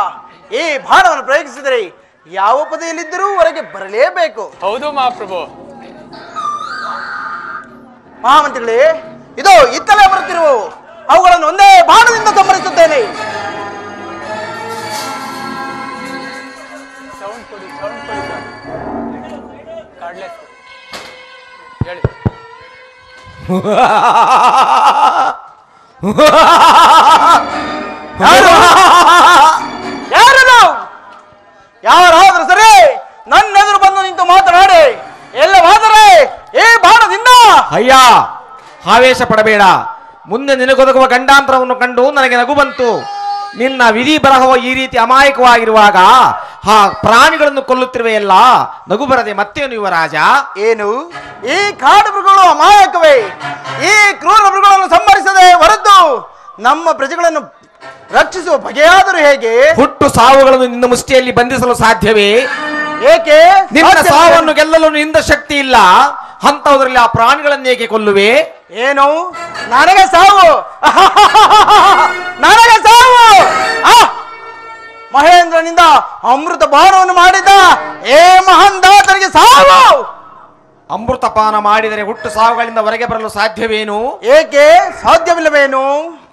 ಈ ಬಾಣವನ್ನು ಪ್ರಯೋಗಿಸಿದರೆ ಯಾವ ಪದೆಯಲ್ಲಿದ್ದರೂ ಹೊರಗೆ ಬರಲೇಬೇಕು. ಹೌದು ಮಹಾಪ್ರಭು. ಮಹಾಮಂತ್ರಿಗಳೇ, ಇದೋ ಇತ್ತಲೇ ಬರುತ್ತಿರುವವು. ಅವುಗಳನ್ನು ಒಂದೇ ಬಾಣದಿಂದ ಸಂಹರಿಸುತ್ತೇನೆ. ಸೌಂಡ್ ಕೊಡಿ, ಸೌಂಡ್ ಕೊಡಿ ಸರ್. ಕಾರ್ಡ್ಲೆಸ್ ಹೇಳಿ. ಯಾರದು? ಯಾರಾದ್ರೂ ಸರಿ ನನ್ನ ಎದುರು ಬಂದು ನಿಂತು ಮಾತನಾಡಿ ಎಲ್ಲವಾದರೆ ಈ ಬಾಣದಿಂದ. ಅಯ್ಯ, ಆವೇಶ ಪಡಬೇಡ. ಮುಂದೆ ನಿನಗೊದಗುವ ಗಂಡಾಂತರವನ್ನು ಕಂಡು ನನಗೆ ನಗು ಬಂತು. ನಿನ್ನ ವಿಧಿ ಬರಹವ ಈ ರೀತಿ ಅಮಾಯಕವಾಗಿರುವಾಗ ಆ ಪ್ರಾಣಿಗಳನ್ನು ಕೊಲ್ಲುತ್ತಿರುವೆಯಲ್ಲ, ನಗು ಬರದೆ ಮತ್ತೇನು ಯುವರಾಜ? ಏನು ಈ ಕಾಡು ಮೃಗಗಳು ಅಮಾಯಕವೇ? ಈ ಕ್ರೂರ ಮೃಗಗಳನ್ನು ಸಂಹರಿಸದೆ ಹೊರತು ನಮ್ಮ ಪ್ರಜೆಗಳನ್ನು ರಕ್ಷಿಸುವ ಬಗೆಯಾದರೂ ಹೇಗೆ? ಹುಟ್ಟು ಸಾವುಗಳನ್ನು ನಿನ್ನ ಮುಷ್ಟಿಯಲ್ಲಿ ಬಂಧಿಸಲು ಸಾಧ್ಯವೇ? ಏಕೆ? ನಿನ್ನ ಸಾವನ್ನು ಗೆಲ್ಲಲು ನಿಂದ ಶಕ್ತಿ ಇಲ್ಲ, ಅಂತಹದ್ರಲ್ಲಿ ಆ ಪ್ರಾಣಿಗಳನ್ನೇಕೆ ಕೊಲ್ಲುವೆ? ಏನು ನನಗೆ ಸಾವು? ನನಗೆ ಸಾವು? ಮಹೇಂದ್ರನಿಂದ ಅಮೃತ ಪಾನವನ್ನು ಮಾಡಿದ ಏ ಮಹಾಂದಾತನಿಗೆ ಸಾವು? ಅಮೃತಪಾನ ಮಾಡಿದರೆ ಹುಟ್ಟು ಸಾವುಗಳಿಂದ ಹೊರಗೆ ಬರಲು ಸಾಧ್ಯವೇನು? ಏಕೆ ಸಾಧ್ಯವಿಲ್ಲವೇನು?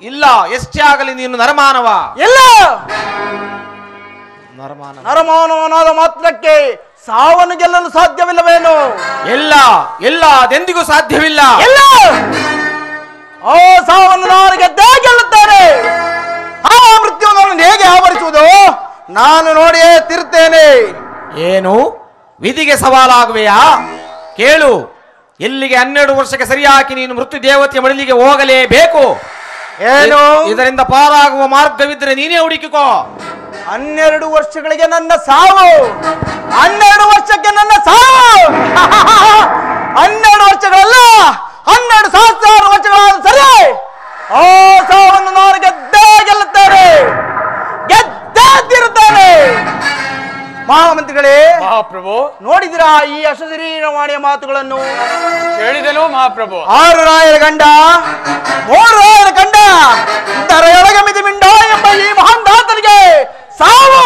ಇಲ್ಲ, ಎಷ್ಟೇ ಆಗಲಿ ನೀನು ನರಮಾನವ. ಇಲ್ಲ, ನರಮಾನವ ನರಮಾನವನಾದ ಮಾತ್ರಕ್ಕೆ ಸಾವನ್ನು ಗೆಲ್ಲಲು ಸಾಧ್ಯವಿಲ್ಲವೇನು? ಇಲ್ಲ ಇಲ್ಲ, ಅದೆಂದಿಗೂ ಸಾಧ್ಯವಿಲ್ಲ. ಇಲ್ಲ, ಆ ಸಾವನ್ನು ನಾನು ಗೆದ್ದೇ ಗೆಲ್ಲುತ್ತೇನೆ. ಆ ಮೃತ್ಯುವನ್ನು ಹೇಗೆ ಆವರಿಸುವುದು ನಾನು ನೋಡಿಯೇ ತಿರುತ್ತೇನೆ. ಏನು ವಿಧಿಗೆ ಸವಾಲಾಗುವೆಯಾ? ಕೇಳು, ಎಲ್ಲಿಗೆ 12 ವರ್ಷಕ್ಕೆ ಸರಿಯಾಗಿ ನೀನು ಮೃತ್ಯು ದೇವತೆಯ ಮಡಿಲಿಗೆ ಹೋಗಲೇಬೇಕು. ಏನು ಇದರಿಂದ ಪಾರಾಗುವ ಮಾರ್ಗವಿದ್ರೆ ನೀನೇ ಹುಡುಕಿಕೋ. 12 ವರ್ಷಗಳಿಗೆ ನನ್ನ ಸಾವು? 12 ವರ್ಷಕ್ಕೆ ನನ್ನ ಸಾವು? 12 ವರ್ಷಗಳಲ್ಲ, 12 ಸಹಸ್ರಾರು ವರ್ಷಗಳಾದ ಸರಿ ಆ ಸಾವನ್ನು ನಾನು ಗೆದ್ದೇ ಗೆಲ್ಲುತ್ತೇನೆ, ಗೆದ್ದೇ ತಿರುತ್ತೇನೆ. ಮಹಾಮಂತ್ರಿಗಳೇ, ಮಹಾಪ್ರಭು, ನೋಡಿದಿರಾ ಈ ಅಶರೀರವಾಣಿಯ ಮಾತುಗಳನ್ನು? ಕೇಳಿದೆನು ಮಹಾಪ್ರಭು. 6 ರಾಯರ ಗಂಡ 3 ರಾಯರ ಗಂಡ ದರೆಯೊಳಗೆ ಮಿಂಡ ಎಂಬ ಈ ಮಹಾನ್ ದಾತನಿಗೆ ಸಾವು.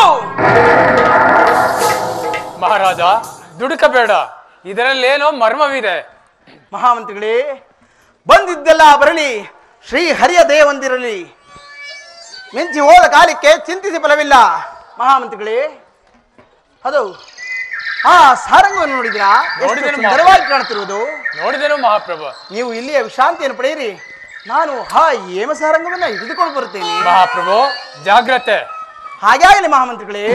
ಮಹಾರಾಜ, ದುಡುಕಬೇಡ, ಇದರಲ್ಲೇನೋ ಮರ್ಮವಿದೆ. ಮಹಾಮಂತ್ರಿಗಳೇ, ಬಂದಿದ್ದೆಲ್ಲ ಬರಲಿ, ಶ್ರೀ ಹರಿಯ ದೇವಂದಿರಲಿ. ಮಿಂಚಿ ಹೋದ ಕಾಲಕ್ಕೆ ಚಿಂತಿಸಿ ಫಲವಿಲ್ಲ. ಮಹಾಮಂತ್ರಿಗಳೇ, ಅದು ಆ ಸಾರಂಗವನ್ನು ನೋಡಿದ್ರಾ? ಎಷ್ಟು ಸುಂದರವಾಗಿ ಕಾಣುತ್ತಿರುವುದು. ನೋಡಿದೆನು ಮಹಾಪ್ರಭು. ನೀವು ಇಲ್ಲಿಯ ವಿಶ್ರಾಂತಿಯನ್ನು ಪಡೆಯಿರಿ, ನಾನು ಆ ಹೇಮ ಸಾರಂಗವನ್ನ ಹಿಡಿದುಕೊಂಡು ಬರುತ್ತೇನೆ. ಮಹಾಪ್ರಭು, ಜಾಗ್ರತೆ. ಹಾಗೆ ಆಗಲಿ ಮಹಾಮಂತ್ರಿಗಳೇ.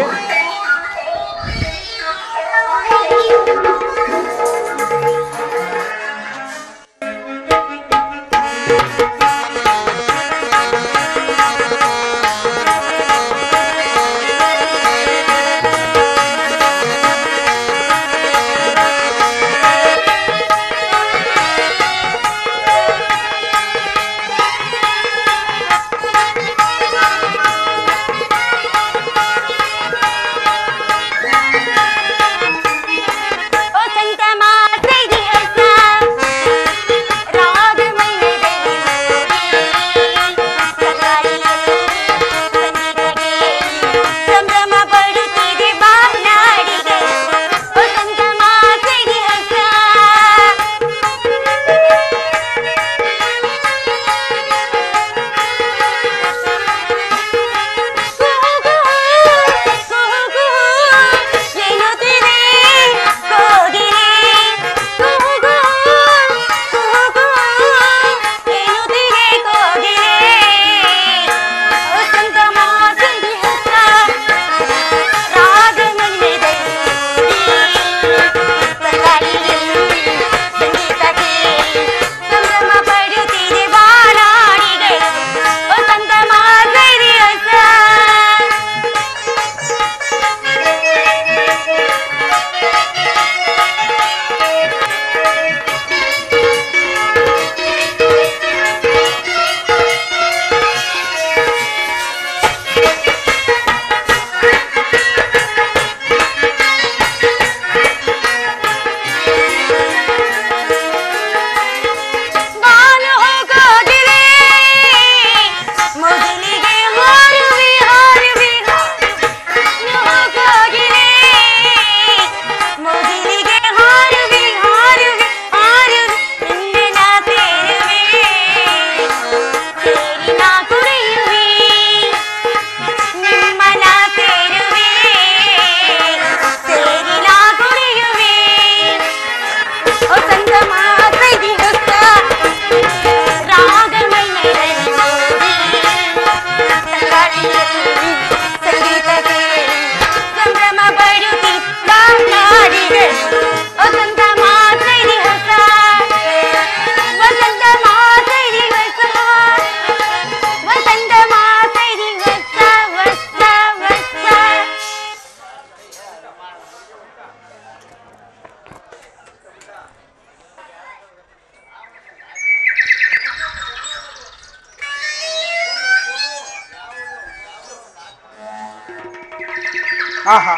ಆಹಾ,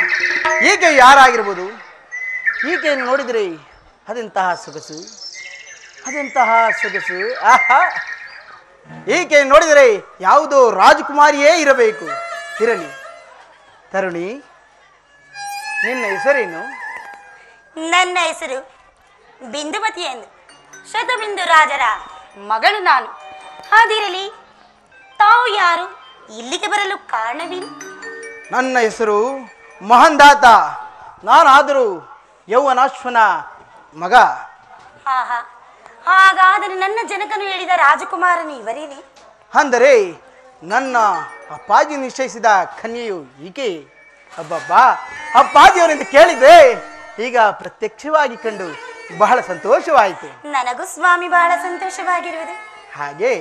ಈಕೆ ಯಾರಾಗಿರ್ಬೋದು? ಈಕೆಯನ್ನು ನೋಡಿದರೆ ಅದೆಂತಹ ಸೊಗಸು, ಅದೆಂತಹ ಸೊಗಸು! ಆಹಾ, ಈಕೆ ನೋಡಿದರೆ ಯಾವುದೋ ರಾಜಕುಮಾರಿಯೇ ಇರಬೇಕು. ಇರಲಿ ತರುಣಿ, ನಿನ್ನ ಹೆಸರೇನು? ನನ್ನ ಹೆಸರು ಬಿಂದುಮತಿ ಎಂದು. ಶತಬಿಂದು ರಾಜರ ಮಗಳು ನಾನು. ಹಾದಿರಲಿ, ತಾವು ಯಾರು? ಇಲ್ಲಿಗೆ ಬರಲು ಕಾರಣವೇನು? ನನ್ನ ಹೆಸರು ಮಹಂದಾತ. ನಾನಾದರೂ ಯೌವನಾಶ್ವನ ಮಗ. ಆಹಾ, ಹಾಗಾದರೆ ನನ್ನ ಜನಕನು ಹೇಳಿದ ರಾಜಕುಮಾರನು ಇವರೇನೆ? ಅಂದರೆ ನನ್ನ ಅಪ್ಪಾಜಿ ನಿಶ್ಚಯಿಸಿದ ಕನ್ಯೆಯು ಈಕೆ. ಅಬ್ಬಬ್ಬಾ, ಅಪ್ಪಾಜಿಯವರಿಂದ ಕೇಳಿದೆ, ಈಗ ಪ್ರತ್ಯಕ್ಷವಾಗಿ ಕಂಡು ಬಹಳ ಸಂತೋಷವಾಯಿತು. ನನಗೂ ಸ್ವಾಮಿ ಬಹಳ ಸಂತೋಷವಾಗಿರುವುದು. ಹಾಗೆ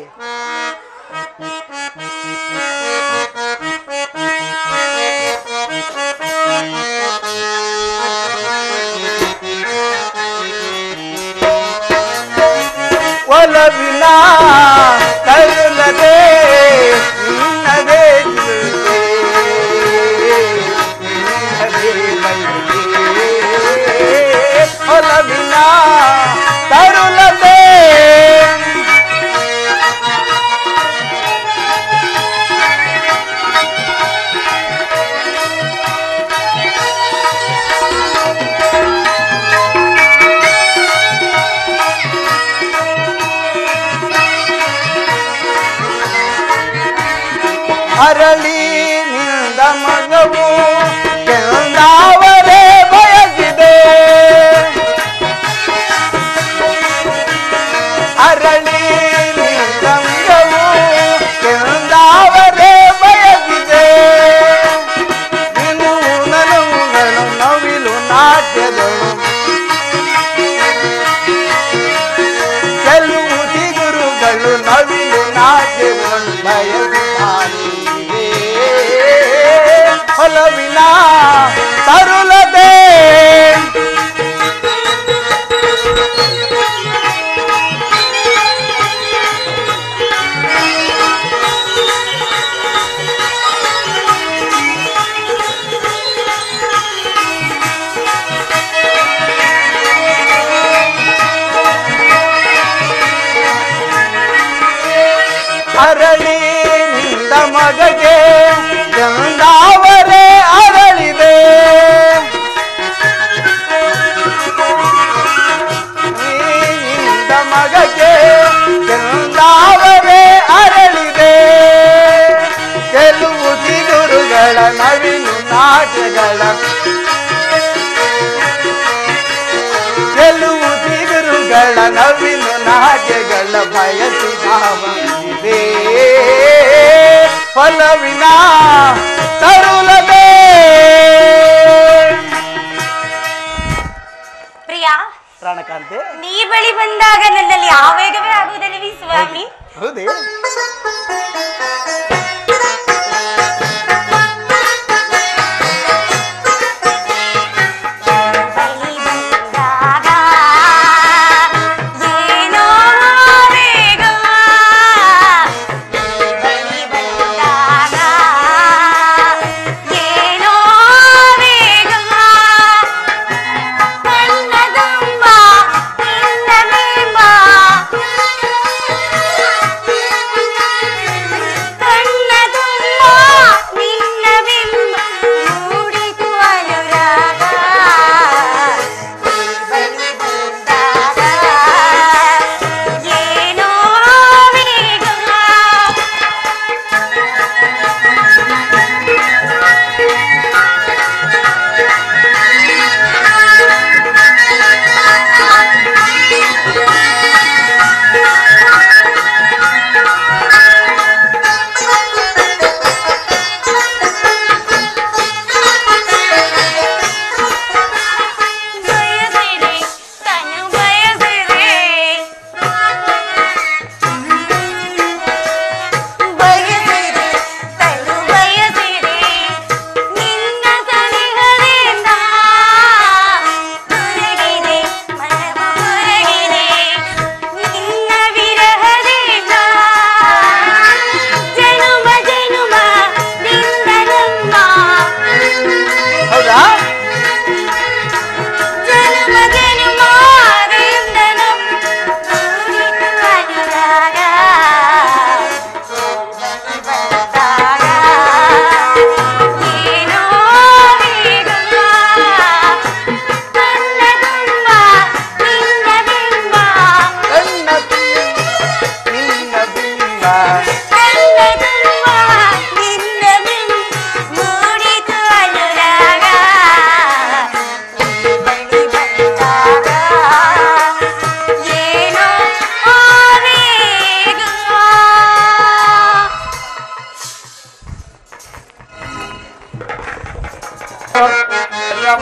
ಒಲವಿನ ಕರುಳದೆ ನಿನ್ನದೇ ಒಲವಿನ ಕರುಳದೆ ಅರಳಿ ನಿಂದ ಮಗವು ಕೆಂದಾವರೇ ಬಯಸಿದೆ. ಅರಳಿ ನಿಂದ ಮಗವು ಕೆಂದಾವರೇ ಬಯಸಿದೆ. ಇನ್ನು ನನವುಗಳು ನವಿಲು ನಾಟ್ಯಗಳು ಕೆಲವು ಚಿಗುರುಗಳು ನವಿಲು ನಾಟ್ಯಗಳು ಬಯಸಿದ್ದಾರೆ. ಒಲವಿನ ತರುಳದೆ ಅರಳಿ ನಿಂದ ಮಗಗೆ ಗಂಗಾವರೇ ಅರಳಿದೆ. ನಿಂದ ಮಗಗೆ ಗಂಗಾವರೇ ಅರಳಿದೆ. ಕೆಲವು ಚಿಗುರುಗಳ ನವಿಲು ನಾಟ್ಯಗಳ ಕೆಲವು ಚಿಗುರುಗಳ ನವಿಲು ನಾಟ್ಯಗಳ ಬಯಸಿದಾವಂದಿದೆ. ಒಲವಿನ ತರುಳದೆ. ಪ್ರಿಯಾ, ಪ್ರಾಣಕಾಂತೆ, ನೀ ಬಳಿ ಬಂದಾಗ ನನ್ನಲ್ಲಿ ಆವೇಗವೇ ಆಗುವುದಿಲ್ಲವೇ ಸ್ವಾಮಿ? ಹೌದೇ? ಕಣ್ಣದುಂಬ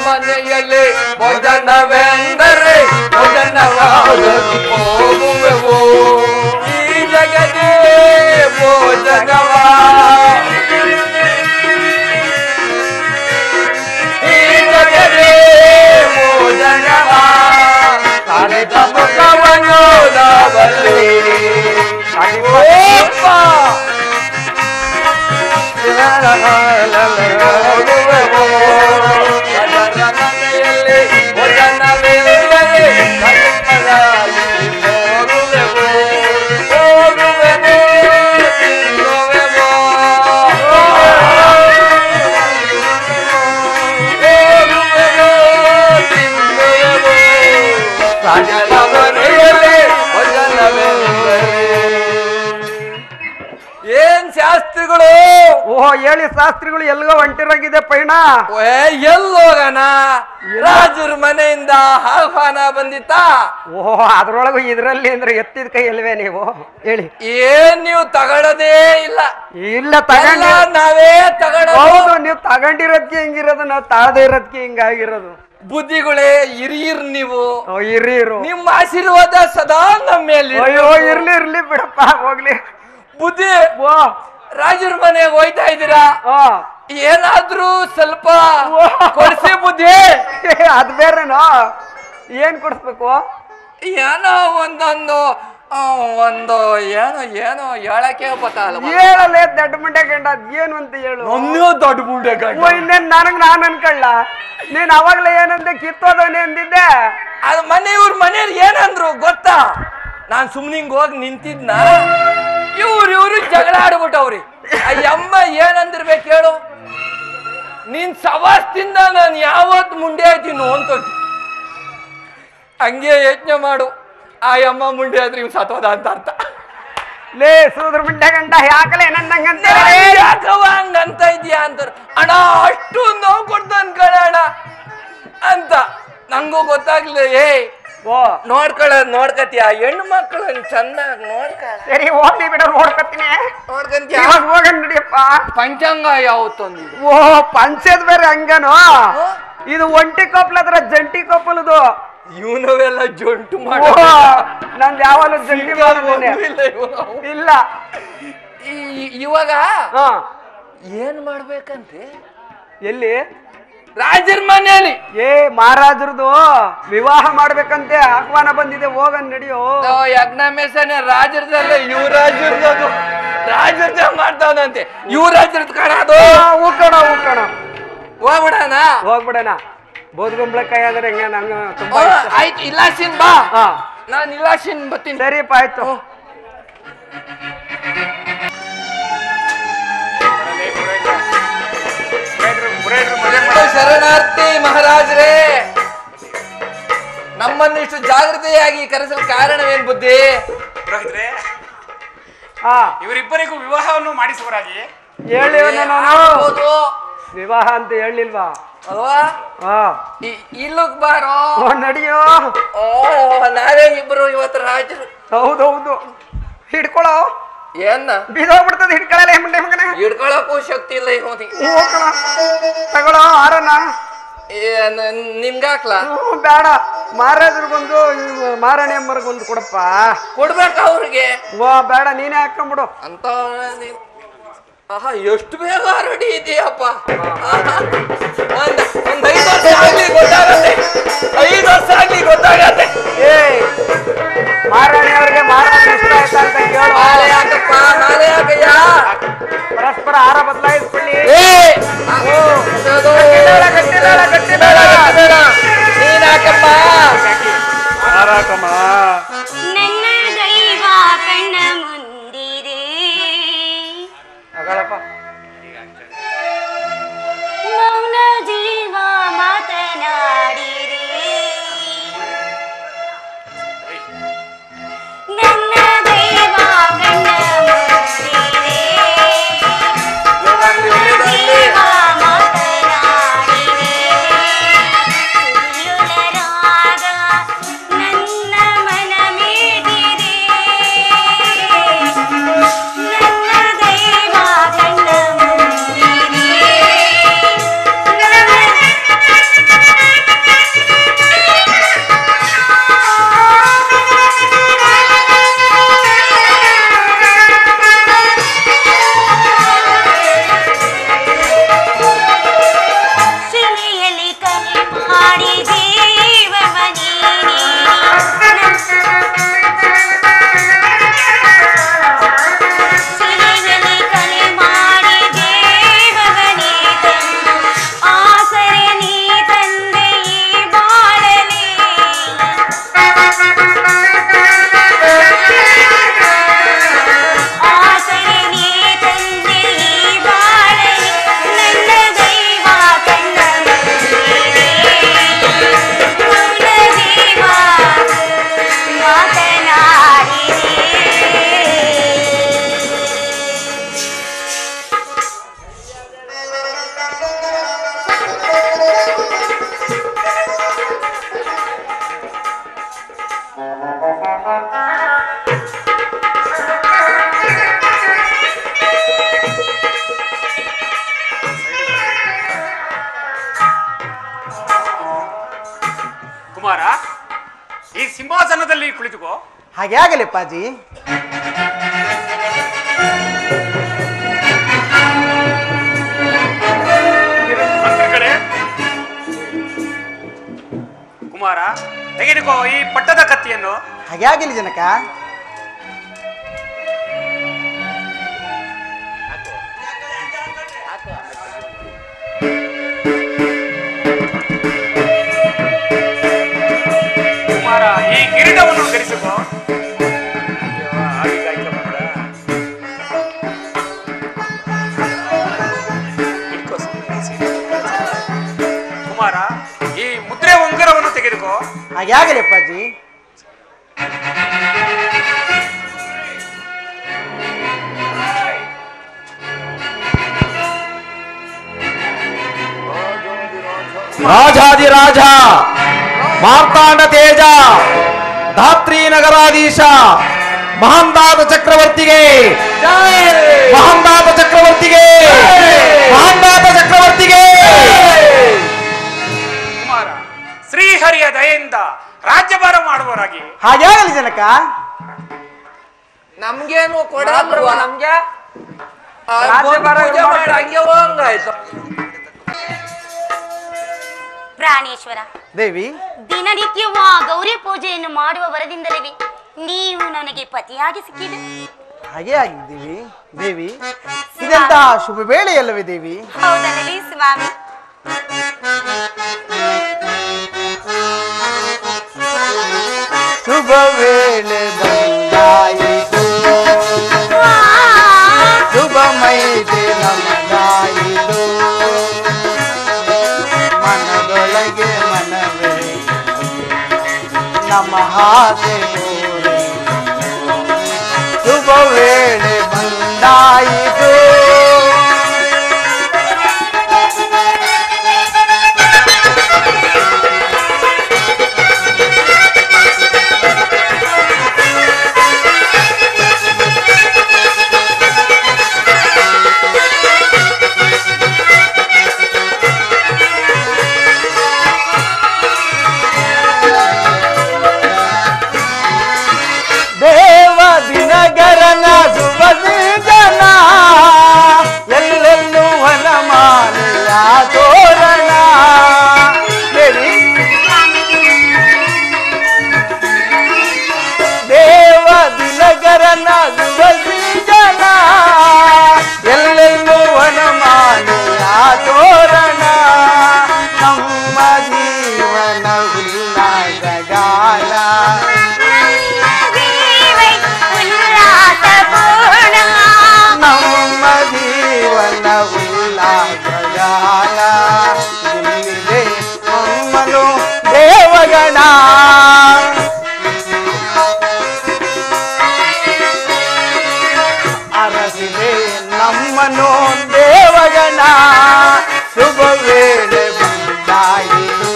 ಮನೆಯಲ್ಲಿ ಭೋಜನವೆಂದರೆ ಭೋಜನವಾಗಿ ಹೋಗುವೆವು ಈ ಜಗದೇ ಭೋಜನವ ಈ ಜಗದೇ ಭೋಜನವ ಕಾಲಿದ ಮುಖವನ್ನು ನಾವಲ್ಲಿ ಏನ್ ಶಾಸ್ತ್ರಿಗಳು? ಓಹೋ ಹೇಳಿ ಶಾಸ್ತ್ರಿಗಳು ಎಲ್ಗೋ ಹೊಂಟಿರಂಗಿದೆ ಪೈಣ. ಎಲ್ಲೋಗಣ? ರಾಜರ ಮನೆಯಿಂದ ಆಹ್ವಾನ ಬಂದಿತ್ತಾ? ಓಹೋ ಅದ್ರೊಳಗು ಇದ್ರಲ್ಲಿ ಅಂದ್ರೆ ಎತ್ತಿದ ಕೈ ಅಲ್ವೇ ನೀವು? ಹೇಳಿ. ಏನ್ ನೀವು ತಗೊಳ್ಳೋದೇ ಇಲ್ಲ? ಇಲ್ಲ ತಗೊಂಡ ನಾವೇ ತಗೊಳ್ಳೋದು. ಹೌದು, ನೀವು ತಗೊಂಡಿರೋದ್ಕೆ ಹಿಂಗಿರೋದು, ನಾವು ತಾಳದೇ ಇರೋದ್ಕೆ ಹಿಂಗಾಗಿರೋದು. ಬುದ್ಧಿಗಳೇ ಹಿರಿಯರು ನೀವು. ಹಿರಿಯರು. ನಿಮ್ಮ ಆಶೀರ್ವಾದ ಸದಾ ನಮ್ಮ ಮೇಲೆ. ಅಯ್ಯೋ ಇರ್ಲಿ ಬಿಡಪ್ಪ ಹೋಗ್ಲಿ. ಬುದ್ಧಿ ರಾಜರ ಮನೆಗೆ ಹೋಯ್ತಾ ಇದ್ದೀರಾ? ಏನಾದ್ರೂ ಸ್ವಲ್ಪ ಕೊಡ್ಸಿ ಬುದ್ಧಿ. ಅದ್ ಬೇರೆನೋ? ಏನ್ ಕೊಡಿಸ್ಬೇಕು? ಏನೋ ಒಂದು ಏನೋ ಹೇಳಕ್ಕೆ ಗೊತ್ತಾಗಲ್ಲ. ಹೇಳಲ್ಲ ದೊಡ್ಡ ಮುಂಡೆ ಗಂಡ ಏನು ಅಂತ ಹೇಳು. ದೊಡ್ಡ ಮುಂಡೆ ಗಂಡ ಇನ್ನೇನ್ ನನಗ್ ನಾನ್ ಅನ್ಕೊಳ್ಳ. ನೀನ್ ಅವಾಗ್ಲೇ ಏನಂದೆ ಕಿತ್ತೋದವನೇ ಅಂದಿದ್ದೆ. ಅದು ಇವ್ರ ಮನೆಯವ್ರು ಏನಂದ್ರು ಗೊತ್ತಾ? ನಾನ್ ಸುಮ್ನಿಂಗ್ ಹೋಗಿ ನಿಂತಿದ್ನ, ಇವ್ರು ಜಗಳ ಆಡ್ಬಿಟ್ಟವ್ರಿ. ಅಯ್ಯಮ್ಮ ಏನಂದಿರ್ಬೇಕು ಹೇಳು? ನೀನ್ ಸವಾಸ್ತಿಂದ ನಾನು ಯಾವತ್ ಮುಂಡೆ ಆಯ್ತೀನೋ ಅಂತ ಹಂಗೆ ಯೋಚನೆ ಮಾಡು. ಆ ಅಮ್ಮ ಮುಂಡೆ ಆದ್ರೆ ಇವ್ ಸತ್ವದ ಅಂತ ಅರ್ಥ. ಲೇ ಸೂದ್ರ ಮುಂಡೆ ಗಂಡ ಯಾಕಲೇ ನನ್ನಂಗಂತ ಯಾಕವ ಹಂಗಂತ ಇದೀಯಾ ಅಂತಾರ. ಅಣ್ಣ ಅಷ್ಟು ನೋವು ಕೊಡ್ತ ಅನ್ಕೊಳ್ಳೋಣ ಅಂತ ನಂಗೂ ಗೊತ್ತಾಗ್ಲಿ. ನೋಡ್ಕತಿಯ ಹೆಣ್ಣು ಮಕ್ಕಳು ಚಂದಾಗ್ ನೋಡ್ಕೊಳ್ಳ. ಸರಿ ಹೋಗ್ಲಿ ಬಿಡ, ನೋಡ್ಕತ್ತೀನಿ. ನೋಡ್ಕಂತೀಯ? ಹೋಗ ನಡಿಯಪ್ಪ. ಪಂಚಾಂಗ ಯಾವತ್ತೊಂದು? ಓ ಪಂಚದ್ ಬೇರೆ ಹಂಗನು. ಇದು ಒಂಟಿ ಕಪ್ಪಲ್ ಅದ್ರ ಜಂಟಿ ಕಪ್ಪಲದು. ಇವನವೆಲ್ಲ ಜಂಟು ಮಾಡ. ನಂದು ಯಾವಾಗಲೂ ಜಂಟಿ ಮಾಡಿದ್ದೇನೆ. ಇಲ್ಲ ಇವಾಗ ಏನ್ ಮಾಡ್ಬೇಕಂತೆ? ಎಲ್ಲಿ? ರಾಜರ ಮನೆಯಲ್ಲಿ. ಮಹಾರಾಜರದು ವಿವಾಹ ಮಾಡ್ಬೇಕಂತೆ ಆಹ್ವಾನ ಬಂದಿದೆ, ಹೋಗನ್ ನಡಿಯೋ. ಯಜ್ಞ ಮೇಸನೆ ರಾಜರದಲ್ಲ, ಯುವರಾಜರದು. ರಾಜರ್ದ ಮಾಡ್ತಾವನಂತೆ. ಯುವರಾಜರದ ಕಾಣೋದು. ಹೂಕಣ ಹೋಗ್ಬಿಡಣ. ಬೋದ್ಗೊಂಬ್ಳಕಾಯಿ ಆದ್ರೆ ಹೆಂಗ ನಂಗ ತುಂಬಾ ಆಯ್ತು. ಇಲಾಸಿನ್ ಬಾ. ನಾನ್ ಇಲಾಸಿನ್ ಬರ್ತೀನಿ. ಸರಿಪ್ಪ ಆಯ್ತು. ಶರಣಾರ್ಥಿ ಮಹಾರಾಜರೇ, ನಮ್ಮನ್ನು ಇಷ್ಟು ಜಾಗೃತೆಯಾಗಿ ಕರೆಸಲು ಕಾರಣವೇನ್ ಬುದ್ಧಿ? ಇವರಿಬ್ಬರಿಗೂ ವಿವಾಹವನ್ನು ಮಾಡಿಸುವರಾಗಿ ಹೇಳಿವನ ವಿವಾಹ ಅಂತ ಹೇಳಿಲ್ವಾ ಅಲ್ವಾ? ಇಲ್ಲಕ್ ಬಾರೋ, ನಡಿಯೋ. ನಾವೇ ಇಬ್ರು ಇವತ್ತು ರಾಜರು. ಹೌದೌದು, ಹಿಡ್ಕೊಳೋ. ಏನ ಬಿದೋಗ್ಬಿಡ್ತದ, ಹಿಡ್ಕೊಳ್ಳಲ್ಲ ಮುಂಡೆ ಮಗನ. ಹಿಡ್ಕೊಳಕ್ಕೂ ಶಕ್ತಿ ಇಲ್ಲ ಇವನಿಗೆ. ತಗೊಳ್ಳೋ ಆರನ. ನಿಮ್ಗಾಕ್ಲಾ? ಬೇಡ, ಮಹಾರಾಜರಿಗೊಂದು ಮಹಾರಾಣಿ ಅಮ್ಮರಿಗೊಂದು ಕೊಡಪ್ಪ. ಕೊಡ್ಬೇಕ ಅವ್ರಿಗೆ? ಬೇಡ, ನೀನೇ ಹಾಕೊಂಡ್ಬಿಡು ಅಂತ. ಆಹಾ, ಎಷ್ಟು ಬೇಗ ರೆಡಿ ಇದೆಯಪ್ಪ. ಒಂದ್ 5 ವರ್ಷ ಆಗ್ಲಿ ಗೊತ್ತಾಗತ್ತೆ. 5 ವರ್ಷ ಆಗ್ಲಿ ಗೊತ್ತಾಗತ್ತೆ. ಮಹಾರಾಣಿ ಅವ್ರಿಗೆ ಮಹಾರಾಜ ಇಷ್ಟ ಆಯ್ತಾ ಅಂತ ಕೇಳು. ನಾಳೆ ಯಾಕಪ್ಪ? ನಾಳೆ ಯಾಕಯ್ಯ? ಪರಸ್ಪರ ಆಹಾರ ಬದಲಾಯಿಸ್ಕೊಳ್ಳಿ. ನೀನ್ ಯಾಕಪ್ಪ? ನನ್ನ ದೈವ ಕಣ್ಣ ಮುಂದಿದೆ, ಮೌನ ಜೀವ ಕುಮಾರ, ಈ ಸಿಂಹಾಸನದಲ್ಲಿ ಕುಳಿತುಕೋ. ಹಾಗೆ ಆಗಲಿ ಅಪ್ಪಾಜಿ. ಮಂತ್ರಿಗಳೇ, ಕುಮಾರ ತೆಗೆದುಕೋ ಈ ಪಟ್ಟದ ಕತ್ತಿಯನ್ನು. ಹಾಗೆ ಆಗಲಿ ಜನಕ. ಕುಮಾರ ಈ ಕಿರೀಟವನ್ನು ಧರಿಸಿಕೋ. ಕುಮಾರ ಈ ಮುದ್ರೆ ಉಂಗುರವನ್ನು ತೆಗೆದುಕೋ. ಹಾಗೆ ಆಗಲಿ ಅಪ್ಪಾಜಿ. ರಾಜಾದಿರಾಜ ಮಾರ್ತಾಂಡ ತೇಜ ಧಾತ್ರಿ ನಗರಾಧೀಶ ಮಹಾಂದಾತ ಚಕ್ರವರ್ತಿಗೆ, ಮಹಾಂದಾತ ಚಕ್ರವರ್ತಿಗೆ, ಮಹಾಂದಾತ ಚಕ್ರವರ್ತಿಗೆ. ಕುಮಾರ ಶ್ರೀಹರಿಯ ದಯೆಯಿಂದ ರಾಜ್ಯಭಾರ ಮಾಡುವವರಾಗಿ. ಹಾಗೆ ಆಗಲಿ ಜನಕ. ನಮ್ಗೇನು ಕೊಡಲ್ವ? ನಮ್ಗೆ ಹಂಗೆ ಹೋಗಂಗಾಯ್ತು. ಪ್ರಾಣೇಶ್ವರ ದೇವಿ, ದಿನನಿತ್ಯವೂ ಆ ಗೌರಿ ಪೂಜೆಯನ್ನು ಮಾಡುವ ವರದಿಂದಲೇ ನೀವು ನನಗೆ ಪತಿಯಾಗಿ ಸಿಕ್ಕಿದೆ. ಹಾಗೆ ಆಗಿದ್ದೀವಿ ದೇವಿ. ಇದೆಂತ ಶುಭ ವೇಳೆಯಲ್ಲವೇ ದೇವಿ? ಹೌದಲ್ಲವೇ ಸ್ವಾಮಿ? ಶುಭ ವೇಳೆ ಬಂದಾಯಿತು, ಶುಭ ಮೈದೆ ನಮಗಾಯಿತು, ಮನದೊಳಗೆ ಮನವೇ ನಮ್ಮ ಹಾಗೆ ಶುಭ ವೇಳೆ ಬಂದಾಯಿತು. ದಿನಗರನ ಶುಭ ಸೀಜನ ಎಲ್ಲೆಲ್ಲೂ ವನಮಾಲೆಯ ತೋರಣ. ದೇವಿ, ದೇವ ದಿನಗರನ ಶುಭ ಸೀಜನ ಎಲ್ಲೆಲ್ಲೂ ವನಮಾಲೆಯ ತೋರಣ. ನಮ್ಮ ಜೀವನ ಉಲ್ಲಾಸಗಾನ, ನಮ್ಮ ಜೀವನ ಉಲ್ಲಾಸಗಾನ. ಇಲ್ಲಿದೆ ನಮ್ಮನು ದೇವಗಣ, ಅರಸಿದೆ ನಮ್ಮನು ದೇವಗಣ. ಶುಭ ವೇಳೆ ಬಂದಾಯಿತು,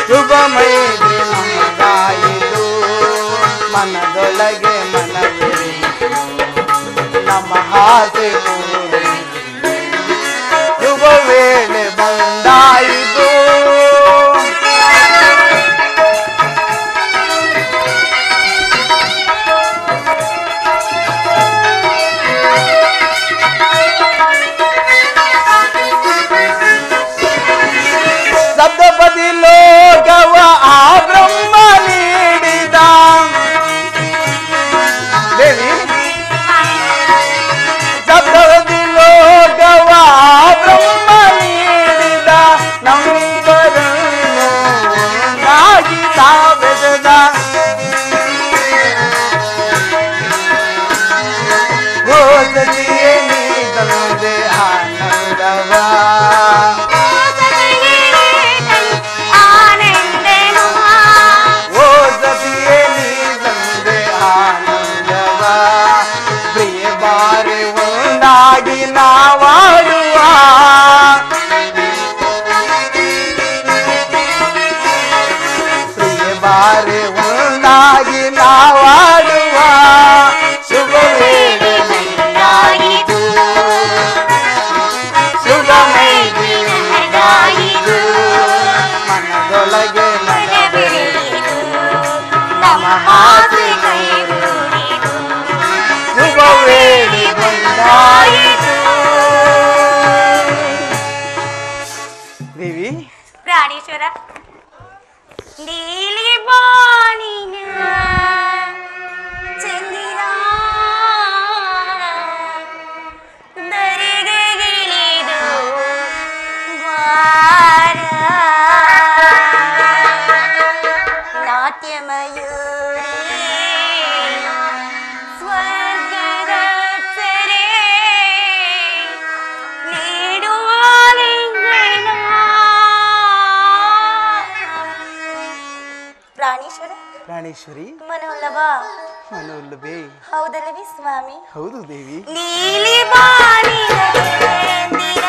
ಶುಭ ಮೈತ್ರಿ ನಮಗಾಯಿತು, ಮನದೊಳಗೆ ಮನವೇ ನಮ್ಮ ಹಾಗೆ ಶುಭ ವೇಳೆ ಬಂದಾಯಿತು. ಸಪ್ತಪದಿ ಲೋಕವ ಆ ಬ್ರಹ್ಮ ನೀಡಿದ. ದೇವಿ, ಸಪ್ತಪದಿ ಲೋಕವ ಆ ಬ್ರಹ್ಮ ನೀಡಿದ. ನಮ್ಮರನ್ನು ನಾಗಿ ಬೆಳೆದ ಗೋಸತಿಯೇ ನೀಡದೆ ಆನಂದವ. ಪ್ರಾಣೇಶ್ವರ ನೀಲಿ ಬಾನಿನ ಚಂದಿರ ದರಿಗೆ ಗಿಳಿದು ಬಾರ ನಾಟ್ಯಮಯೂರಿ ಸ್ವರ್ಗದ ಸೆರೆ ನೀಡುವ ಲಿಂಗನ ಪ್ರಾಣೇಶ್ವರ ಪ್ರಾಣೇಶ್ವರಿ ಮನೋಲ್ಲಭ ಮನೋಲ್ಲಭೆ ಹೌದಲ್ಲವೇ ಸ್ವಾಮಿ? ಹೌದು ದೇವಿ. ನೀಲಿ ಬಾನಿನ ಚಂದಿರ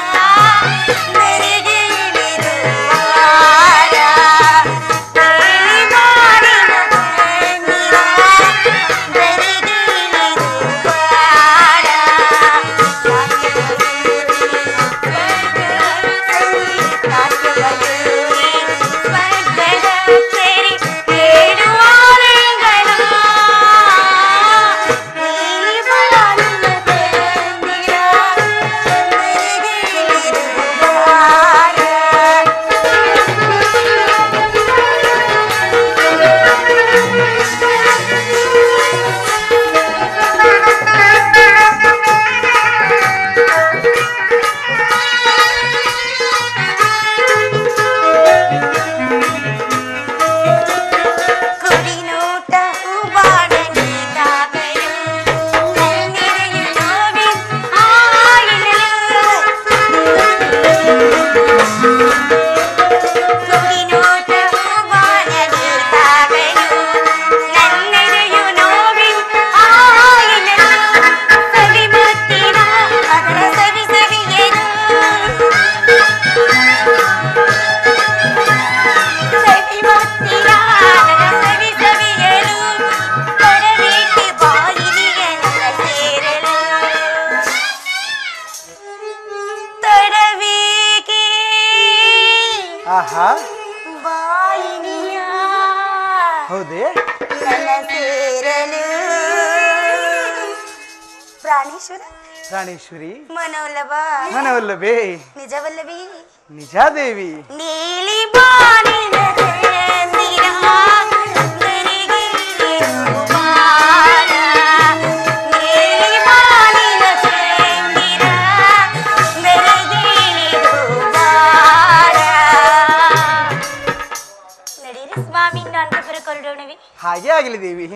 ದರಿಗೆ ಇಳಿದು ಬಾರ ನೀಲಿ ಬಾನಿನ ಚಂದಿರ ದರಿಗೆ ಇಳಿದು ಬಾರ ನಾಟ್ಯಮಯೂರಿ ಸ್ವರ್ಗದ ಸೆರೆ ನೀಡುವ ಲಿಂಗನ ನೀಲಿ ಬಾನಿನ ಚಂದಿರ ದರಿಗೆ ಇಳಿದು ಬಾರ ಕುಡಿನೋಟ ಹೂವಾಡ ನೀತಾಗಲು ನನ್ನೆಡೆಯ ನೋವಿನ ಆಯಿನಲು ಕುಡಿನೋಟ ಹೂವಾಡ ನೀತಾಗಲು ನನ್ನೆಡೆಯ ನೋವಿನ ಆಯಿನಲು ಸವಿ ಮುತ್ತಿನ ಅದರ ಸವಿ ಸವಿಯನು ಸವಿ ಮುತ್ತಿನ ಅದರ ಸವಿ ಸವಿಯಲು ತಡಬೇಕೆ ಬಾಯಿಲಿಗೆ ನನ್ನ ಸೇರಲು ತಡಬೇಕೆ ಆಹಾ ಬಾಯಿನಿಯ ಹೌದೇ? ನನ್ನ ಸೇರಲು ಪ್ರಾಣೇಶ್ವರ ಪ್ರಾಣೇಶ್ವರಿ ಮನೋಲ್ಲಭ ಮನೋಲ್ಲಭೆ ನಿಜವಲ್ಲವೇ? ನಿಜ ದೇವಿ. ನೀಲಿ ಬಾನಿನ ಚಂದಿರ ದರಿಗೆ ಇಳಿದು ಬಾರ ನೀಲಿ ಬಾನಿನ ಚಂದಿರ ದರಿಗೆ ಇಳಿದು ಬಾರ ನಡೀರಿ ಸ್ವಾಮಿ ನಾನು ಹೊರಕೊಳ್ಳೋಣವೇ? ಹಾಗೆ ಆಗಲಿ ದೇವಿ.